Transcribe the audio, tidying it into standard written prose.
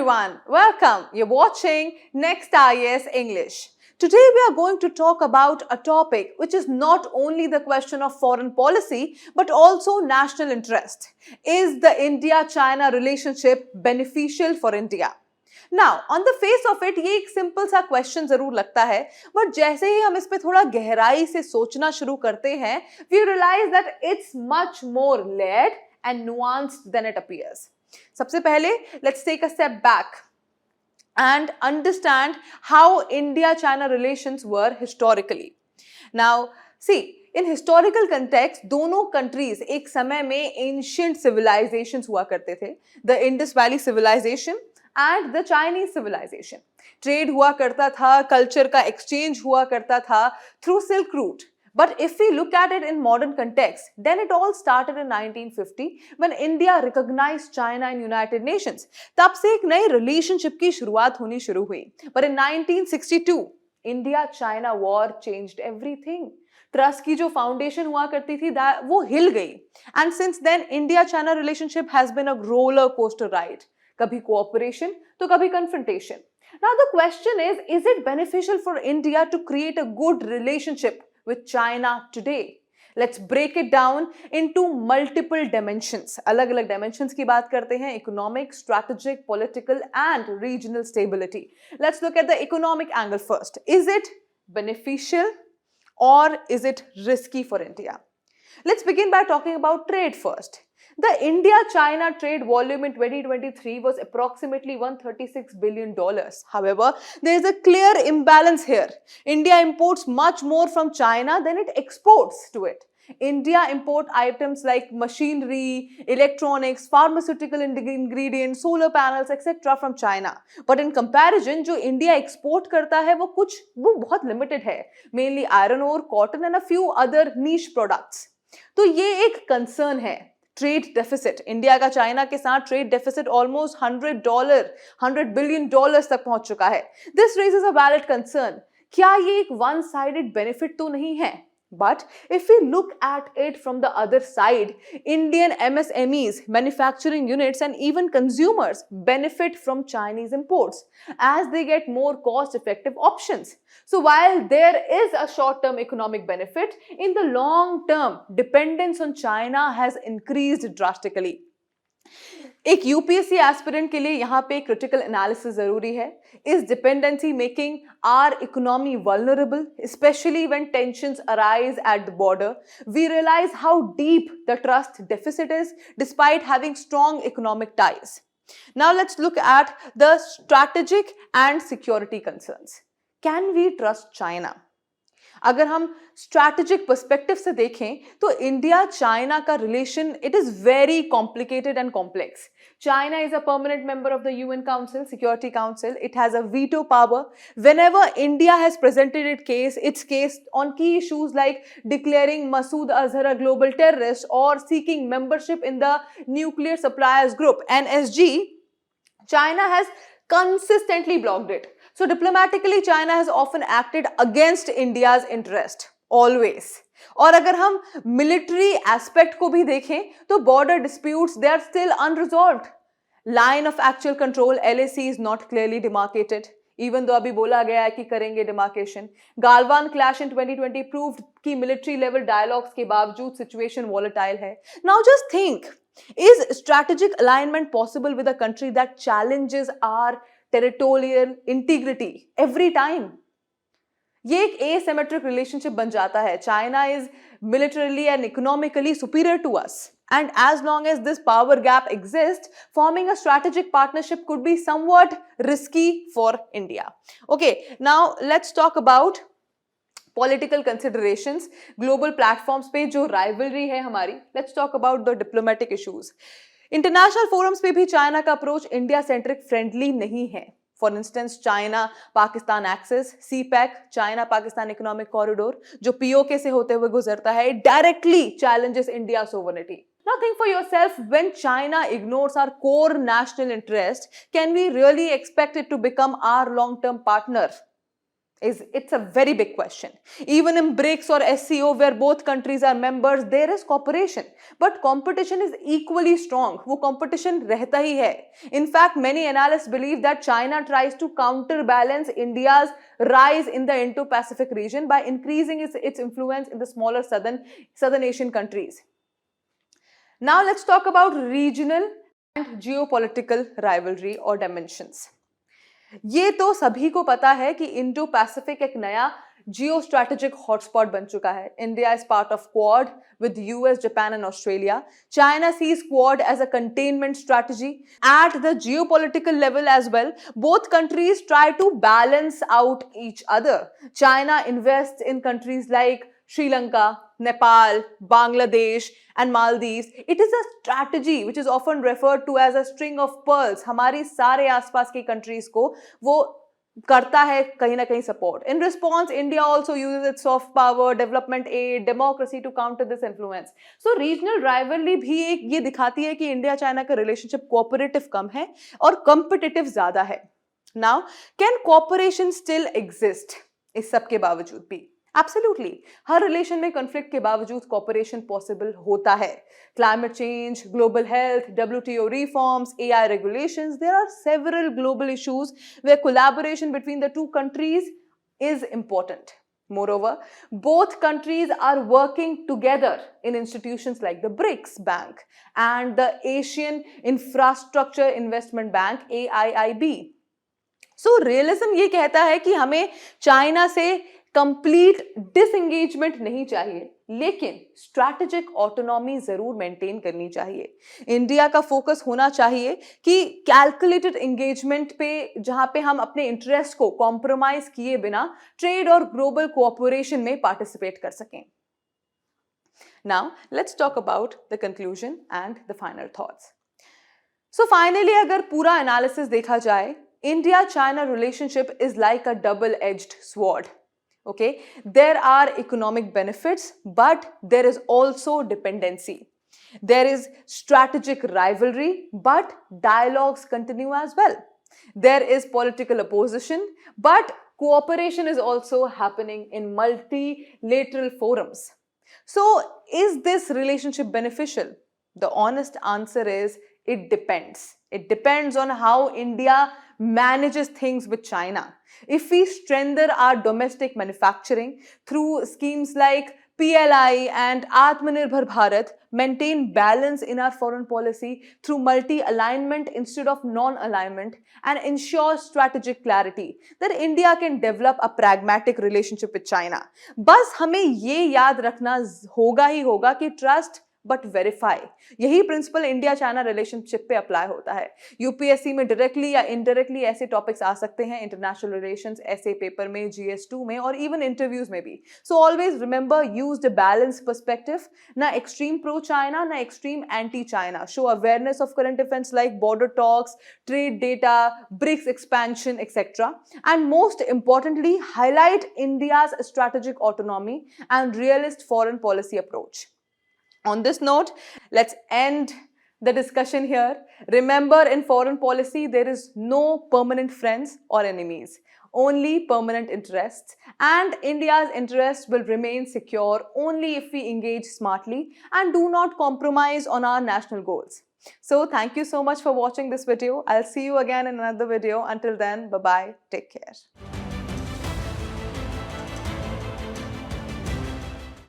everyone, welcome. You're watching Next IAS English. Today we are going to talk about a topic which is not only the question of foreign policy but also national interest. Is the India-China relationship beneficial for India? Now, on the face of it, ये एक simple सा question जरूर लगता है, but जैसे ही हम इस पे थोड़ा गहराई से सोचना शुरू करते हैं, we realize that it's much more layered and nuanced than it appears. सबसे पहले let's take a step back and understand how India-China relations were historically. Now, see, in historical context, दोनों countries एक समय में ancient civilizations हुआ करते थे. The Indus Valley civilization and the Chinese civilization. Trade हुआ करता था, culture का exchange हुआ करता था through Silk Route. But if we look at it in modern context, then it all started in 1950 when India recognized China in United Nations. तब से एक नई relationship की शुरुआत होनी शुरू हुई. But in 1962, India-China war changed everything. Trust की जो फाउंडेशन हुआ करती थी वो हिल गई. And since then, India-China relationship has been a roller coaster ride. कभी cooperation तो कभी confrontation. Now the question is it beneficial for India to create a good relationship with China today? Let's break it down into multiple dimensions. अलग-अलग dimensions की बात करते हैं: economic, strategic, political and regional stability. Let's look at the economic angle first. Is it beneficial or is it risky for India? Let's begin by talking about trade first. The India-China trade volume in 2023 was approximately $136 billion. However, there is a clear imbalance here. India imports much more from China than it exports to it. India import items like machinery, electronics, pharmaceutical ingredients, solar panels, etc. from China. But in comparison, जो India export करता है वो बहुत limited है. Mainly iron ore, cotton and a few other niche products. तो ये एक concern है. ट्रेड डेफिसिट, इंडिया का चाइना के साथ ट्रेड डेफिसिट ऑलमोस्ट $100 बिलियन तक पहुंच चुका है. This raises a valid concern. क्या ये एक वन साइडेड बेनिफिट तो नहीं है? But if we look at it from the other side, Indian MSMEs, manufacturing units and even consumers benefit from Chinese imports as they get more cost-effective options. So while there is a short-term economic benefit, in the long term, dependence on China has increased drastically. एक UPSC aspirant के लिए यहाँ पे critical analysis जरूरी है. Is dependency making our economy vulnerable, especially when tensions arise at the border? We realise how deep the trust deficit is despite having strong economic ties. Now let's look at the strategic and security concerns. Can we trust China? अगर हम strategic perspective से देखें तो India China का relation it is very complicated and complex. China is a permanent member of the UN Council, Security Council. It has a veto power. Whenever India has presented its case on key issues like declaring Masood Azhar a global terrorist or seeking membership in the Nuclear Suppliers Group, NSG, China has consistently blocked it. So diplomatically, China has often acted against India's interest, always. और अगर हम military aspect को भी देखें तो border disputes they are still unresolved. Line of actual control LAC is not clearly demarcated, even though अभी बोला गया है कि करेंगे demarcation. Galwan clash in 2020 proved कि मिलिट्री लेवल डायलॉग्स के बावजूद सिचुएशन वॉलेटाइल है. Now just think, is strategic alignment possible with a country that challenges our territorial integrity every time? ये एक asymmetric relationship बन जाता है. China is militarily and economically superior to us. And as long as this power gap exists, forming a strategic partnership could be somewhat risky for India. Okay, now let's talk about political considerations. Global platforms पे जो rivalry है हमारी, let's talk about the diplomatic issues. International forums पे भी China का approach India centric friendly नहीं है. For instance, China-Pakistan Axis, CPEC, China-Pakistan Economic Corridor, जो POK से होते हुए गुजरता है, it directly challenges India's sovereignty. Now think for yourself, when China ignores our core national interest, can we really expect it to become our long-term partner? It's a very big question. Even in BRICS or SCO, where both countries are members, there is cooperation, but competition is equally strong. वो competition रहता ही है. In fact, many analysts believe that China tries to counterbalance India's rise in the Indo-Pacific region by increasing its influence in the smaller southern Asian countries. Now let's talk about regional and geopolitical rivalry or dimensions. ये तो सभी को पता है कि Indo Pacific एक नया जियो strategic hotspot बन चुका है. India is part of quad with US, Japan and Australia. China sees Quad as a containment strategy. At the geopolitical level as well, both countries try to balance out each other. China invests in countries like Sri Lanka, Nepal, Bangladesh and Maldives. It is a strategy which is often referred to as a string of pearls. हमारी सारे आसपास की countries को वो करता है कहीं ना कहीं support. In response India also uses its soft power, development aid, democracy to counter this influence. So regional rivalry भी एक ये दिखाती है कि इंडिया चाइना का रिलेशनशिप कोऑपरेटिव कम है और कॉम्पिटिटिव ज्यादा है. Now can cooperation still exist इस सब के बावजूद भी? एब्सोल्युटली. हर रिलेशन में कॉन्फ्लिक्ट के बावजूद कोऑपरेशन पॉसिबल होता है. Climate change, global health, WTO reforms, AI regulations, there are several global issues where collaboration between the two countries is important. Moreover, both countries are working together in institutions like the BRICS Bank and the Asian Infrastructure Investment Bank, AIIB. So, realism ये कहता है कि हमें China से complete disengagement नहीं चाहिए, लेकिन strategic autonomy जरूर मेंटेन करनी चाहिए. इंडिया का फोकस होना चाहिए कि कैलकुलेटेड एंगेजमेंट पे, जहां पे हम अपने इंटरेस्ट को कॉम्प्रोमाइज किए बिना ट्रेड और ग्लोबल कोऑपरेशन में पार्टिसिपेट कर सकें. Now let's talk about the conclusion and the final thoughts. So finally अगर पूरा एनालिसिस देखा जाए, India China relationship is like a double edged sword. Okay, there are economic benefits, but there is also dependency. There is strategic rivalry, but dialogues continue as well. There is political opposition, but cooperation is also happening in multilateral forums. So, is this relationship beneficial? The honest answer is it depends. It depends on how India manages things with China. If we strengthen our domestic manufacturing through schemes like PLI and Atmanirbhar Bharat, maintain balance in our foreign policy through multi-alignment instead of non-alignment, and ensure strategic clarity, then India can develop a pragmatic relationship with China. बस हमें ये याद रखना होगा ही होगा कि trust but verify, यही principal India China relationship पे अप्लाई होता है. यूपीएससी में डायरेक्टली या इनडायरेक्टली ऐसे टॉपिक्स आ सकते हैं, इंटरनेशनल रिलेशंस ऐसे पेपर में, GS2 में और इवन इंटरव्यूज में भी. So always remember, use the balance perspective, ना एक्सट्रीम प्रो चाइना ना extreme anti China. Show awareness of current events like border talks, trade data, BRICS expansion et cetera, and most importantly highlight India's strategic autonomy and realist foreign policy approach. On this note, let's end the discussion here. Remember, in foreign policy, there is no permanent friends or enemies, only permanent interests. And India's interests will remain secure only if we engage smartly and do not compromise on our national goals. So, thank you so much for watching this video. I'll see you again in another video. Until then, bye-bye. Take care.